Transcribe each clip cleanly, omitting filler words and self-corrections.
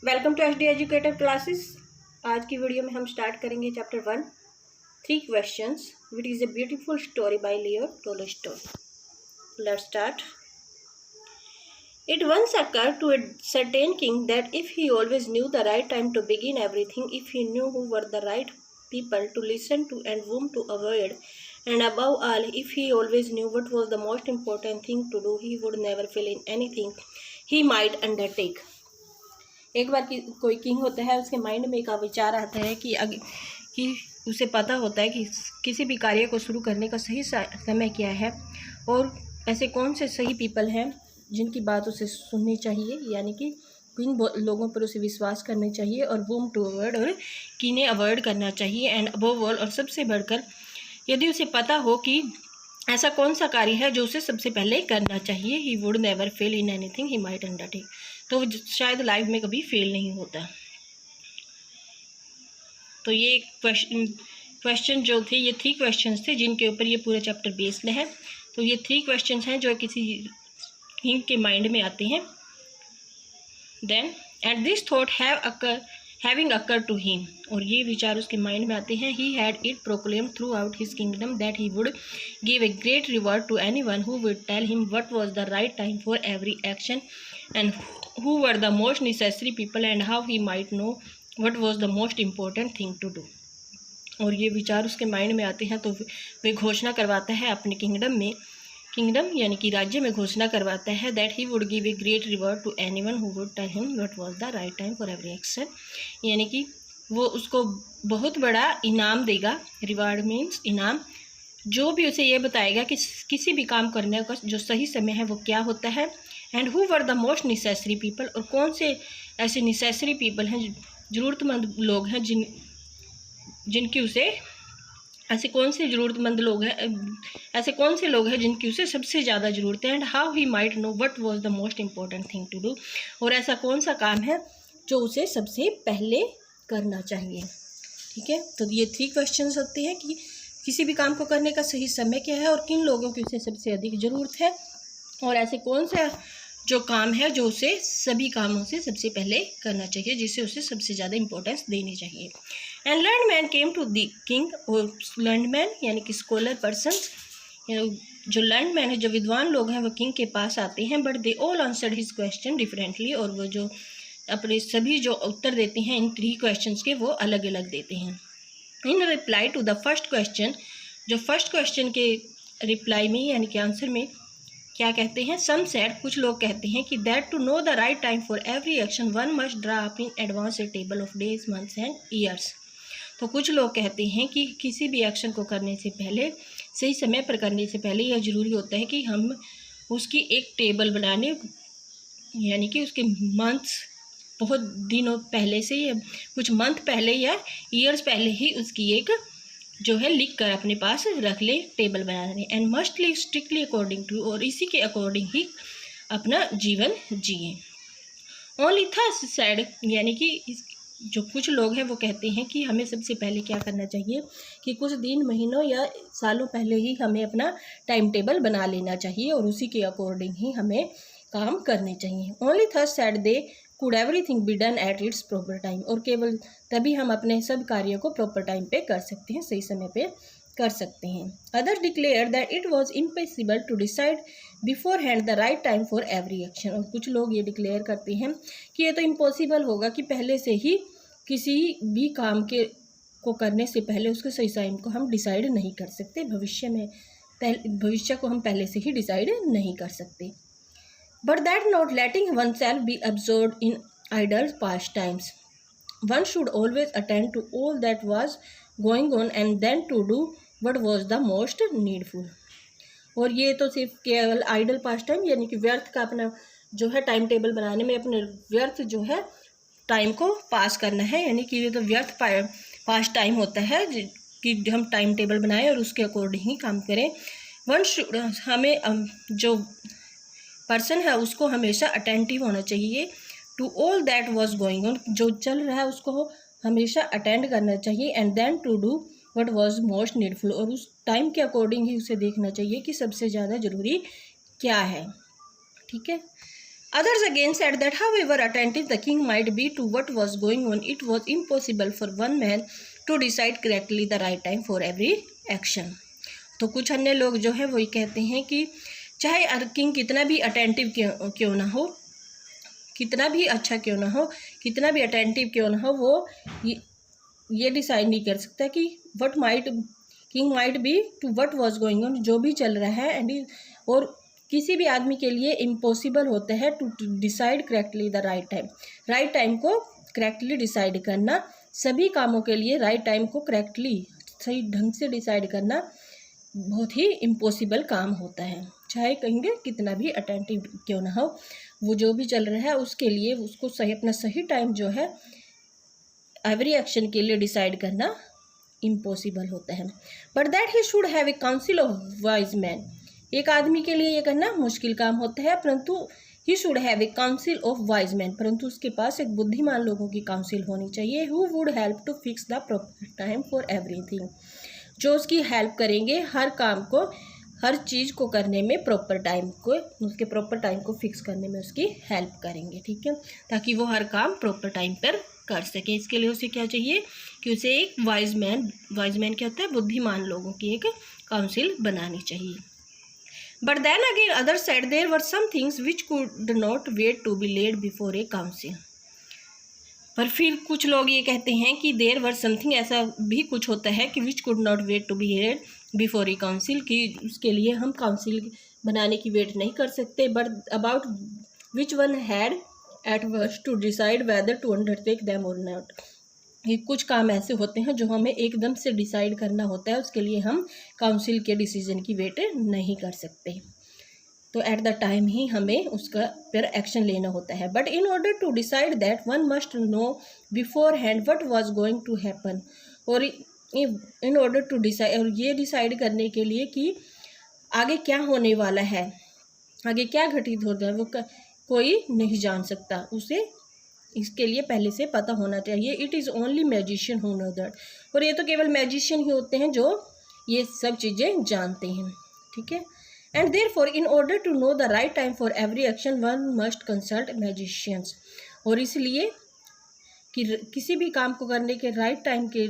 Welcome to HD educator classes. आज की video में हम स्टार्ट करेंगे chapter 1 3 questions which is a beautiful story by Leo Tolstoy. Let's start. It once occurred to a certain king that if he always knew the right time to begin everything, if he knew who were the right people to listen to and whom to avoid, and above all, if he always knew what was the most important thing to do, he would never fail in anything he might undertake. एक बार कोई king होता है, उसके mind में एक विचार आता है कि उसे पता होता है कि किसी भी कार्य को शुरू करने का सही समय क्या है और ऐसे कौन से सही पीपल हैं जिनकी बात उसे सुननी चाहिए, यानी कि किन लोगों पर उसे विश्वास करना चाहिए और वूम टू अवॉइड और किन्हें अवॉइड करना चाहिए। एंड अबव ऑल, और सबसे बढ़कर यदि उसे पता हो कि ऐसा कौन सा कार्य है जो उसे सबसे पहले करना चाहिए, he would never fail in anything he might undertake, तो शायद लाइफ में कभी फेल नहीं होता। तो ये क्वेश्चन जो थे, ये 3 क्वेश्चंस थे जिनके ऊपर ये पूरा चैप्टर बेस्ड है। तो ये 3 क्वेश्चंस हैं जो किसी किंग के माइंड में आते हैं। Then and this thought having occur to him, और ये विचार उसके माइंड में आते हैं। He had it proclaimed throughout his kingdom that he would give a great reward to anyone who would tell him what was the right time for every action and who were the most necessary people and how he might know what was the most important thing to do। और ये विचार उसके mind में आते हैं तो वे घोषणा करवाता है अपने किंगडम यानी कि राज्य में घोषणा करवाता है that he would give a great reward to anyone who would tell him what was the right time for every action, यानी कि वो उसको बहुत बड़ा इनाम देगा। रिवार्ड मीन्स इनाम, जो भी उसे ये बताएगा कि किसी भी काम करने का जो सही समय है वो क्या होता है। And who were the most necessary people, और कौन से ऐसे नेसेसरी पीपल हैं, ज़रूरतमंद लोग हैं जिनकी उसे ऐसे कौन से ज़रूरतमंद लोग हैं, ऐसे कौन से लोग हैं जिनकी उसे सबसे ज़्यादा ज़रूरत है। And how he might know what was the most important thing to do, और ऐसा कौन सा काम है जो उसे सबसे पहले करना चाहिए। ठीक है, तो ये 3 क्वेश्चंस होते हैं कि किसी भी काम को करने का सही समय क्या है और किन लोगों की उसे सबसे अधिक ज़रूरत है, और ऐसे कौन सा जो काम है जो उसे सभी कामों से सबसे पहले करना चाहिए, जिसे उसे सबसे ज़्यादा इंपॉर्टेंस देनी चाहिए। And learned man came to the king, और लर्नड मैन यानी कि स्कॉलर पर्सन, जो लर्नड मैन है, जो विद्वान लोग हैं, वो किंग के पास आते हैं। But they all answered his question differently, और वो जो अपने सभी जो उत्तर देते हैं इन 3 क्वेश्चन के, वो अलग अलग देते हैं। In reply to the first question, जो फर्स्ट क्वेश्चन के रिप्लाई में यानी कि आंसर में क्या कहते हैं, सम सेड, कुछ लोग कहते हैं कि that to know the right time for every action one must draw up in advance a table of days months and years. तो कुछ लोग कहते हैं कि किसी भी एक्शन को करने से पहले, सही समय पर करने से पहले यह ज़रूरी होता है कि हम उसकी एक टेबल बनाने, यानी कि उसके मंथ्स बहुत दिनों पहले से या कुछ मंथ पहले या ईयर्स पहले ही उसकी एक जो है लिख कर अपने पास रख ले, टेबल बनाने। And must live strictly according to, और इसी के अकॉर्डिंग ही अपना जीवन जिए। ओनली थस सैड, यानी कि जो कुछ लोग हैं वो कहते हैं कि हमें सबसे पहले क्या करना चाहिए कि कुछ दिन, महीनों या सालों पहले ही हमें अपना टाइम टेबल बना लेना चाहिए और उसी के अकॉर्डिंग ही हमें काम करने चाहिए। Only thus sad they could everything be done at its proper time, और केवल तभी हम अपने सब कार्यों को प्रॉपर टाइम पे कर सकते हैं, सही समय पे कर सकते हैं। Others declare that it was impossible to decide beforehand the right time for every action, और कुछ लोग ये डिक्लेयर करते हैं कि ये तो इम्पॉसिबल होगा कि पहले से ही किसी भी काम को करने से पहले उसके सही टाइम को हम डिसाइड नहीं कर सकते, भविष्य को हम पहले से ही डिसाइड नहीं कर सकते। But that not letting oneself be absorbed in idle pastimes, one should always attend to all that was going on and then to do what was the most needful। और ये तो सिर्फ केवल आइडल पास time यानी कि व्यर्थ का अपना जो है टाइम टेबल बनाने में अपने व्यर्थ जो है टाइम को पास करना है, यानी कि ये तो व्यर्थ पास टाइम होता है कि हम टाइम टेबल बनाएं और उसके अकॉर्डिंग ही काम करें। वन शुड, हमें जो पर्सन है उसको हमेशा अटेंटिव होना चाहिए to all that was going on, जो चल रहा है उसको हमेशा अटेंड करना चाहिए। And then to do what was most needful, और उस टाइम के अकॉर्डिंग ही उसे देखना चाहिए कि सबसे ज़्यादा ज़रूरी क्या है। ठीक है, Others again said that however attentive the king might be to what was going on, it was impossible for one man to decide correctly the right time for every action. तो कुछ अन्य लोग जो है वही कहते हैं कि चाहे किंग कितना भी अटेंटिव क्यों ना हो, कितना भी अच्छा क्यों ना हो, कितना भी अटेंटिव क्यों ना हो, वो ये डिसाइड नहीं कर सकता कि king might be to what was going on, जो भी चल रहा है, एंड और किसी भी आदमी के लिए इम्पॉसिबल होता है to decide correctly the right time. Right time को करेक्टली डिसाइड करना, सभी कामों के लिए राइट टाइम को करेक्टली सही ढंग से डिसाइड करना बहुत ही इम्पॉसिबल काम होता है। चाहे कहेंगे कितना भी अटेंटिव क्यों ना हो, वो जो भी चल रहा है उसके लिए उसको सही अपना सही टाइम जो है एवरी एक्शन के लिए डिसाइड करना इम्पॉसिबल होता है। But that he should have a council of wise man, एक आदमी के लिए ये करना मुश्किल काम होता है, परंतु he should have a council of wise man, परंतु उसके पास एक बुद्धिमान लोगों की काउंसिल होनी चाहिए, who would help to fix the proper time for everything, जो उसकी हेल्प करेंगे हर काम को, हर चीज़ को करने में प्रॉपर टाइम को, उसके प्रॉपर टाइम को फिक्स करने में उसकी हेल्प करेंगे, ठीक है, ताकि वो हर काम प्रॉपर टाइम पर कर सके। इसके लिए उसे क्या चाहिए कि उसे एक वाइज मैन क्या होता है, बुद्धिमान लोगों की एक काउंसिल बनानी चाहिए। But then again others said there were some things which could not wait to be laid before a council. पर फिर कुछ लोग ये कहते हैं कि there were something, ऐसा भी कुछ होता है कि which could not wait to be laid before a council, कि उसके लिए हम काउंसिल बनाने की वेट नहीं कर सकते, but about which one had at first to decide whether to undertake them or not. ये कुछ काम ऐसे होते हैं जो हमें एकदम से डिसाइड करना होता है, उसके लिए हम काउंसिल के डिसीजन की वेट नहीं कर सकते, तो एट द टाइम ही हमें उसका फिर एक्शन लेना होता है। But in order to decide that one must know beforehand what was going to happen, और इन ऑर्डर टू डिसाइड, और ये डिसाइड करने के लिए कि आगे क्या होने वाला है, आगे क्या घटित होता है, वो कोई नहीं जान सकता, उसे इसके लिए पहले से पता होना चाहिए। It is only magician who know that, और ये तो केवल मैजिशियन ही होते हैं जो ये सब चीज़ें जानते हैं, ठीक है। And therefore in order to know the right time for every action one must consult magicians, और इसलिए कि किसी भी काम को करने के राइट टाइम के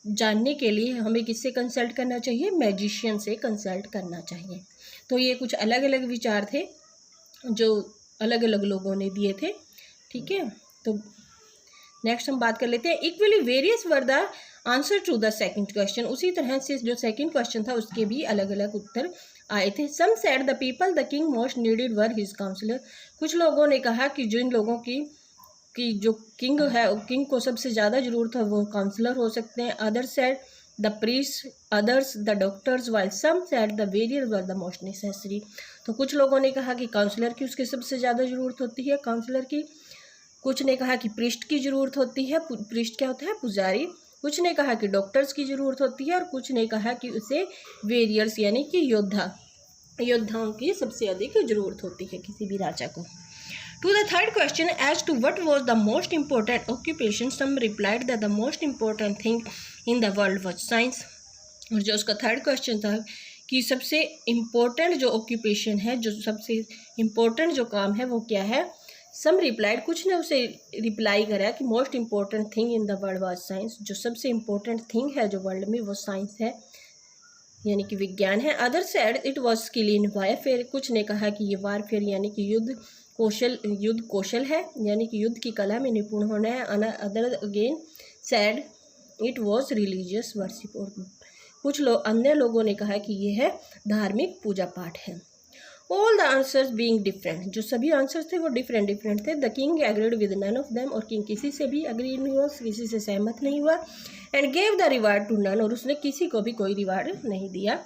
जानने के लिए हमें किससे कंसल्ट करना चाहिए, मैजिशियन से कंसल्ट करना चाहिए। तो ये कुछ अलग अलग विचार थे जो अलग अलग लोगों ने दिए थे, ठीक है। तो नेक्स्ट हम बात कर लेते हैं, equally various were the answer to the second question, उसी तरह से जो सेकंड क्वेश्चन था उसके भी अलग अलग उत्तर आए थे। Some said the people the king most needed were his counsellor, कुछ लोगों ने कहा कि जिन लोगों की जो किंग है, किंग को सबसे ज़्यादा ज़रूरत है वो काउंसलर हो सकते हैं। Others said the priest, others the doctors, while some said the various were the most necessary, तो कुछ लोगों ने कहा कि काउंसलर की उसके सबसे ज़्यादा ज़रूरत होती है काउंसलर की, कुछ ने कहा कि प्रीस्ट की ज़रूरत होती है, प्रीस्ट क्या होता है, पुजारी, कुछ ने कहा कि डॉक्टर्स की ज़रूरत होती है, और कुछ ने कहा कि उसे वेरियर्स यानी कि योद्धाओं की सबसे अधिक ज़रूरत होती है किसी भी राजा को। To the third question as to what was the most important occupation, some replied that the most important thing in the world was science, और जो उसका थर्ड क्वेश्चन था कि सबसे इम्पोर्टेंट जो ऑक्यूपेशन है, जो सबसे इम्पोर्टेंट जो काम है वो क्या है। सम रिप्लाइड, कुछ ने उसे रिप्लाई करा कि most important thing in the world was science, जो सबसे इम्पोर्टेंट थिंग है जो वर्ल्ड में वो साइंस है, यानी कि विज्ञान है। Other said it was skill in warfare, कुछ ने कहा कि ये वारफेयर यानी कि युद्ध कौशल है, यानी कि युद्ध की कला में निपुण होना है। Other again said it was religious worship, और कुछ अन्य लोगों ने कहा कि ये है धार्मिक पूजा पाठ है। All the answers being different, जो सभी आंसर्स थे वो डिफरेंट थे। The king agreed with none of them, और किंग किसी से भी एग्री नहीं हुआ, किसी से सहमत नहीं हुआ। And gave the reward to none, और उसने किसी को भी कोई रिवार्ड नहीं दिया।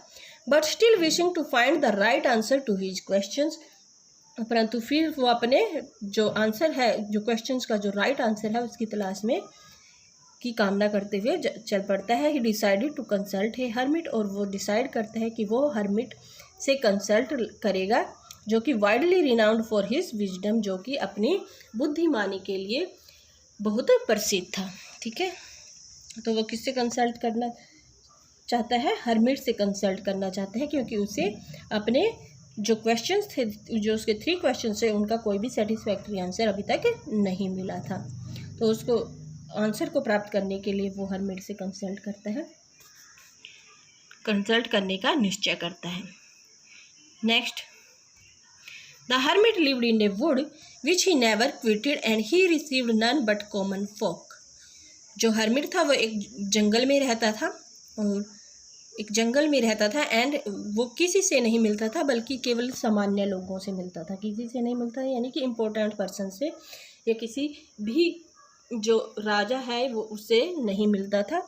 But still wishing to find the right answer to his questions, परंतु फिर वो अपने जो आंसर है, जो क्वेश्चंस का जो राइट आंसर है उसकी तलाश में की कामना करते हुए चल पड़ता है। He decided to consult a hermit, और वो डिसाइड करता है कि वो हर्मिट से कंसल्ट करेगा, जो कि widely renowned for his wisdom, जो कि अपनी बुद्धिमानी के लिए बहुत प्रसिद्ध था, ठीक है। तो वो किससे कंसल्ट करना चाहता है, हर्मिट से कंसल्ट करना चाहता है, क्योंकि उसे अपने जो क्वेश्चंस थे, जो उसके 3 क्वेश्चंस थे, उनका कोई भी सेटिस्फैक्ट्री आंसर अभी तक नहीं मिला था। तो उसको आंसर को प्राप्त करने के लिए वो हरमिट से कंसल्ट करता है, कंसल्ट करने का निश्चय करता है। Next, the hermit lived in a wood which he never quitted and he received none but common folk. जो हरमिट था वो एक जंगल में रहता था, और एक जंगल में रहता था एंड वो किसी से नहीं मिलता था, बल्कि केवल सामान्य लोगों से मिलता था। किसी से नहीं मिलता था यानी कि इम्पोर्टेंट पर्सन से या किसी भी जो राजा है वो उससे नहीं मिलता था,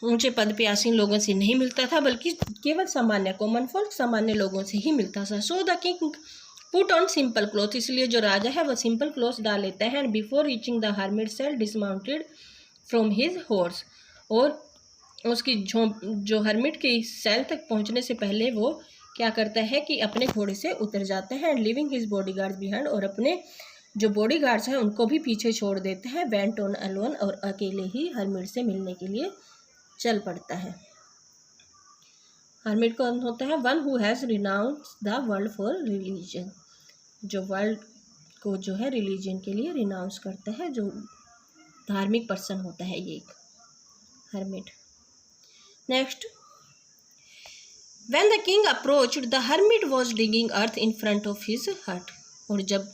ऊंचे पद पे आसीन लोगों से नहीं मिलता था, बल्कि केवल सामान्य कॉमन फोल्क सामान्य लोगों से ही मिलता था। So the king put on simple cloth, इसलिए जो राजा है वो सिंपल क्लॉथ डाल लेता है। And before reaching the hermit cell dismounted from his horse, और उसकी जो हरमिट के सेल तक पहुंचने से पहले वो क्या करता है कि अपने घोड़े से उतर जाते हैं। And living his bodyguards behind, और अपने जो बॉडीगार्ड्स हैं उनको भी पीछे छोड़ देते हैं। वेंट ऑन अलोन, और अकेले ही हरमिट से मिलने के लिए चल पड़ता है। हरमिट कौन होता है? One who has renounced the world for religion, जो वर्ल्ड को जो है रिलीजन के लिए रिनाउंस करता है, जो धार्मिक पर्सन होता है ये एक hermit. Next, when the king approached the hermit was digging earth in front of his हट, और जब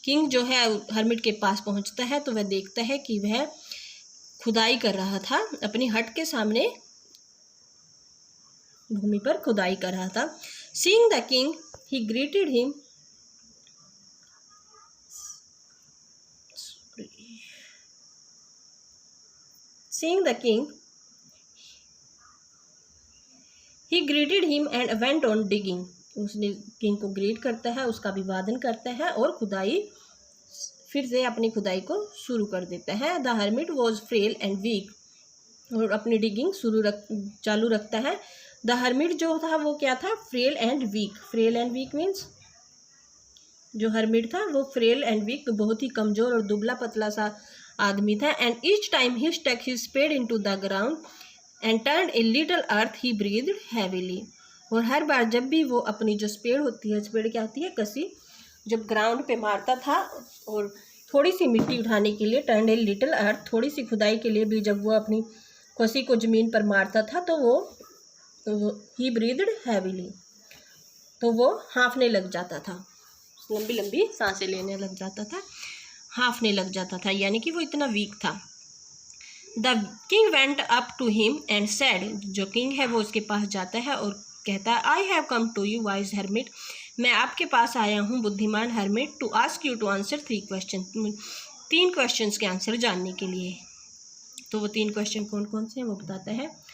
किंग जो है हरमिट के पास पहुंचता है तो वह देखता है कि वह खुदाई कर रहा था, अपनी हट के सामने भूमि पर खुदाई कर रहा था। Seeing the king he greeted him, seeing the king he greeted him and went on digging, उसने किंग को ग्रीट करता है, उसका अभिवादन करता है और खुदाई फिर से अपनी खुदाई को शुरू कर देता है। The hermit was frail and weak, और अपनी डिगिंग चालू रखता है। द हरमिट जो था वो क्या था? Frail and weak. Frail and weak means जो हरमिट था वो फ्रेल एंड वीक, बहुत ही कमज़ोर और दुबला पतला सा आदमी था। And each time he stuck his spade into the ground and turn a little earth he breathed heavily, और हर बार जब भी वो अपनी जो स्पेड होती है, स्पेड क्या होती है? कसी, जब ग्राउंड पे मारता था और थोड़ी सी मिट्टी उठाने के लिए, टर्न ए लिटल अर्थ, थोड़ी सी खुदाई के लिए भी जब वो अपनी कसी को ज़मीन पर मारता था तो वो ही ब्रीथ्ड हैवीली, तो वो हाँफने लग जाता था, लंबी लंबी सांसें लेने लग जाता था, हाँफने लग जाता था, यानी कि वो इतना वीक था। The king went up to him and said, जो किंग है वो उसके पास जाता है और कहता है, I have come to you wise hermit, मैं आपके पास आया हूँ बुद्धिमान hermit, to ask you to answer 3 question, 3 questions के आंसर जानने के लिए। तो वो 3 क्वेश्चन कौन कौन से हैं वो बताता है।